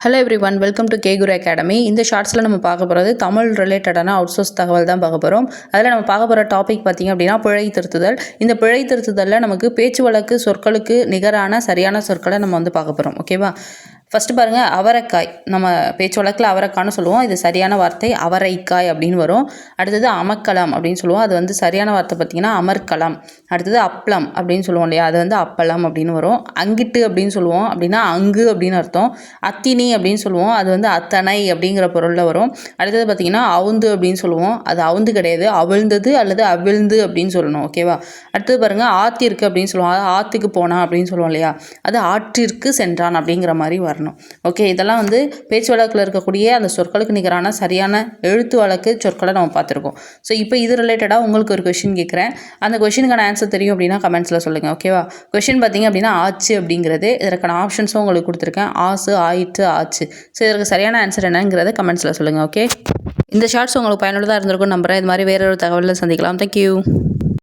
Hello everyone, welcome to கேகுரு academy. இந்த ஷார்ட்ஸில் நம்ம பார்க்க போகிறது தமிழ் ரிலேட்டடான அவுட்சோர்ஸ் தகவல் தான் பார்க்க போகிறோம். அதில் நம்ம பார்க்க போகிற டாபிக் பார்த்திங்க அப்படின்னா பிழை திருத்துதல். இந்த பிழை திருத்துதலில் நமக்கு பேச்சு வழக்கு சொற்களுக்கு நிகரான சரியான சொற்களை நம்ம பார்க்க போகிறோம். ஓகேவா? ஃபஸ்ட்டு பாருங்கள், அவரைக்காய். நம்ம பேச்சு வழக்கில் அவரைக்கான்னு சொல்லுவோம். இது சரியான வார்த்தை அவரைக்காய் அப்படின்னு வரும். அடுத்தது அமர்க்களம் அப்படின்னு சொல்லுவோம். அது சரியான வார்த்தை பார்த்திங்கன்னா அமர்க்களம். அடுத்தது அப்பளம் அப்படின்னு சொல்லுவோம் இல்லையா, அது அப்பளம் அப்படின்னு வரும். அங்கிட்டு அப்படின்னு சொல்லுவோம், அப்படின்னா அங்கு அப்படின்னு அர்த்தம். அத்தினி அப்படின்னு சொல்லுவோம், அது அத்தனை அப்படிங்கிற பொருளில் வரும். அடுத்தது பார்த்திங்கன்னா அவுந்து அப்படின்னு சொல்லுவோம். அது அவுந்து கிடையாது, அவிழ்ந்தது அல்லது அவிழ்ந்து அப்படின்னு சொல்லணும். ஓகேவா? அடுத்தது பாருங்கள், ஆத்திற்கு அப்படின்னு சொல்லுவோம். அது ஆற்றுக்கு போனான் அப்படின்னு சொல்லுவோம் இல்லையா, அது ஆற்றிற்கு சென்றான் அப்படிங்கிற மாதிரி வரணும். ஓகே, இதெல்லாம் பேச்சு வழக்கில் இருக்கக்கூடிய அந்த சொற்களுக்கு நிகரான சரியான எழுத்து வழக்கு சொற்களை நம்ம பார்த்துருக்கோம். ஸோ இப்போ இது ரிலேட்டடாக உங்களுக்கு ஒரு கொஷின் கேட்குறேன். அந்த கொஷினுக்கான ஆன்சர் தெரியும் அப்படின்னா கமெண்ட்ஸில் சொல்லுங்கள். ஓகேவா? கொஷின் பார்த்திங்க அப்படின்னா ஆச்சு அப்படிங்கிறது. இதற்கான ஆப்ஷன்ஸும் உங்களுக்கு கொடுத்துருக்கேன். ஆசு, ஆயிற்று, ஆச்சு. ஸோ இதற்கு சரியான ஆன்சர் என்னங்கிறத கமெண்ட்ஸில் சொல்லுங்கள். ஓகே, இந்த ஷார்ட்ஸ் உங்களுக்கு பயனுள்ளதாக இருந்திருக்கும் நம்புகிறேன். இது மாதிரி வேற ஒரு தகவலில் சந்திக்கலாம். தேங்க்யூ.